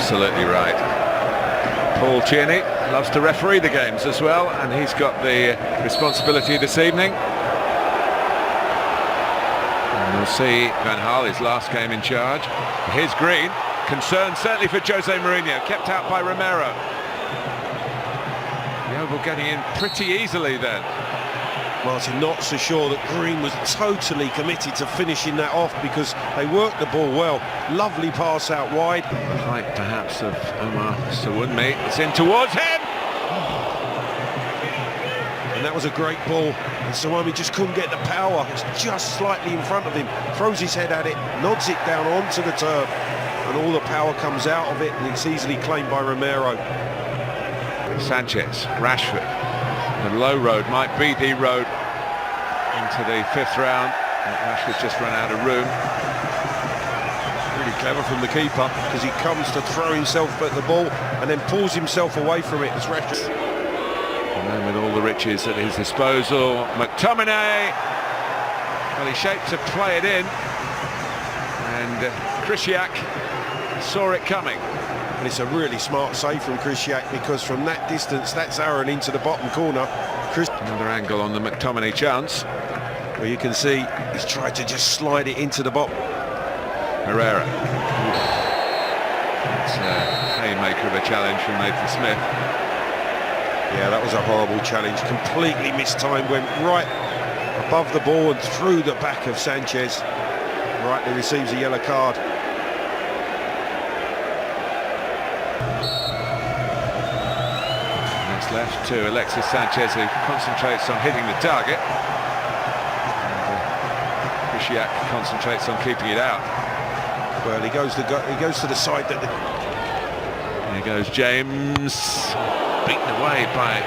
Absolutely right. Paul Tierney loves to referee the games as well, and he's got the responsibility this evening. And we'll see Van Gaal, his last game in charge. Here's Green. Concern certainly for Jose Mourinho, kept out by Romero. Yeovil getting in pretty easily then. Martin, not so sure that Green was totally committed to finishing that off, because they worked the ball well. Lovely pass out wide. The height perhaps of Omar Sawunmi. It's in towards him! And that was a great ball. And Sawunmi just couldn't get the power. It's just slightly in front of him. Throws his head at it, nods it down onto the turf. And all the power comes out of it, and it's easily claimed by Romero. Sanchez, Rashford. The low road might be the road into the fifth round. Rashford's just run out of room. Really clever from the keeper, because he comes to throw himself at the ball and then pulls himself away from it as Rashford. And then with all the riches at his disposal, McTominay. Well, he shaped to play it in, and Krzysiak saw it coming. And it's a really smart save from Krzysiak, because from that distance, that's Aaron into the bottom corner. Another angle on the McTominay chance. Well, you can see he's tried to just slide it into the bottom. Herrera. It's a haymaker of a challenge from Nathan Smith. Yeah, that was a horrible challenge. Completely mistimed, went right above the ball and through the back of Sanchez. Rightly receives a yellow card. Left to Alexis Sanchez, who concentrates on hitting the target. Krzysiak concentrates on keeping it out. Well, he goes to the side that. Here goes James, beaten away by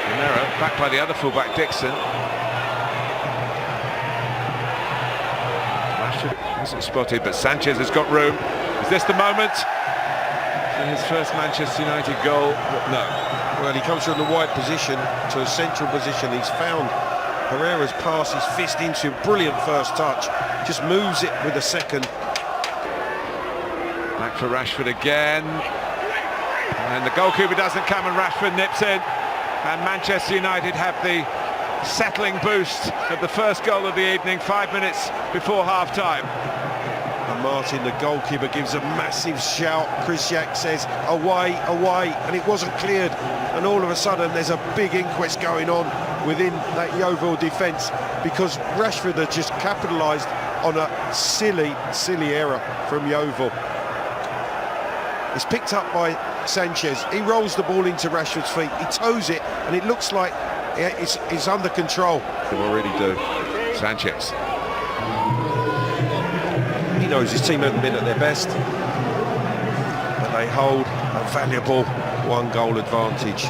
Romero, back by the other fullback Dixon. Rashford wasn't spotted, but Sanchez has got room. Is this the moment for his first Manchester United goal? No. Well, he comes from the wide position to a central position. He's found Herrera's pass, his fist into him. Brilliant first touch. Just moves it with a second. Back for Rashford again. And the goalkeeper doesn't come, and Rashford nips in. And Manchester United have the settling boost of the first goal of the evening, 5 minutes before half-time. And Martin, the goalkeeper, gives a massive shout. Krzysiak says, away, away, and it wasn't cleared. And all of a sudden, there's a big inquest going on within that Yeovil defence, because Rashford had just capitalised on a silly, silly error from Yeovil. It's picked up by Sanchez. He rolls the ball into Rashford's feet. He toes it, and it looks like it's under control. They already do. Sanchez. He knows his team haven't been at their best, but they hold a valuable one-goal advantage.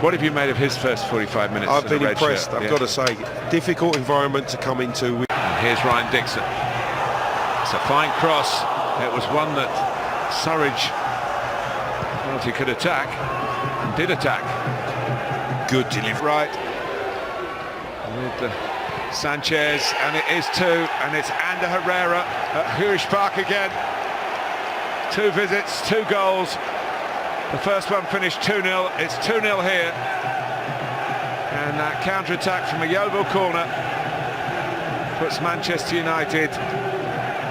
What have you made of his first 45 minutes? I've been impressed, I've got to say. Difficult environment to come into. And here's Ryan Dixon. It's a fine cross. It was one that Surridge felt he could attack, and did attack. Good delivery. Right. With Sanchez, and it is two, and it's Ander Herrera at Huish Park again. 2 visits, 2 goals. The first one finished 2-0. It's 2-0 here. And that counter-attack from a Yeovil corner puts Manchester United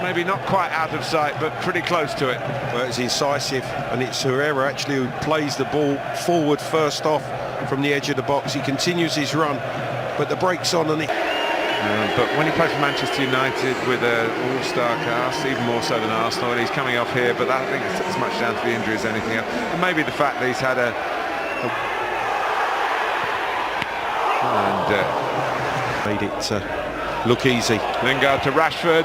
maybe not quite out of sight, but pretty close to it. Well, it's incisive, and it's Herrera actually who plays the ball forward first off from the edge of the box. He continues his run, but the brake's on, and but when he plays for Manchester United with an all-star cast, even more so than Arsenal, and he's coming off here, but I think it's as much down to the injury as anything else. And maybe the fact that he's had made it look easy. Lingard to Rashford.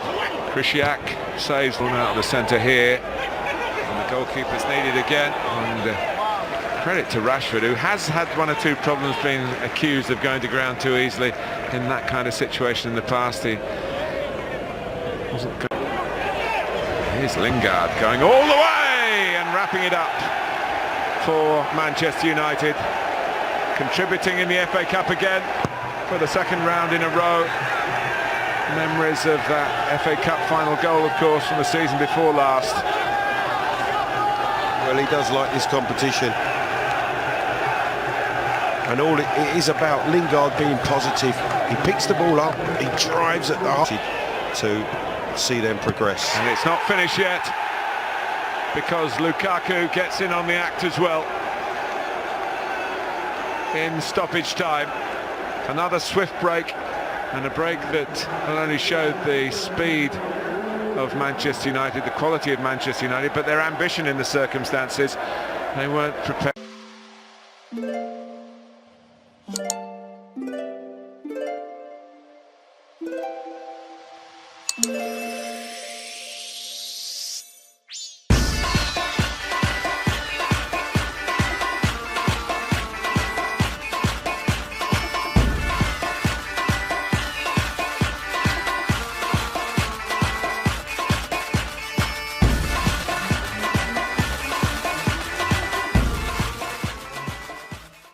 Krzysiak saves one out of the centre here. And the goalkeeper's needed again. And credit to Rashford, who has had 1 or 2 problems, being accused of going to ground too easily in that kind of situation in the past. He wasn't good. Here's Lingard going all the way and wrapping it up for Manchester United, contributing in the FA Cup again for the 2nd round in a row. Memories of that FA Cup final goal, of course, from the season before last. Well, really does like this competition. And all it is about Lingard being positive. He picks the ball up, he drives at the heart to see them progress. And it's not finished yet, because Lukaku gets in on the act as well in stoppage time. Another swift break, and a break that not only showed the speed of Manchester United, the quality of Manchester United, but their ambition in the circumstances. They weren't prepared.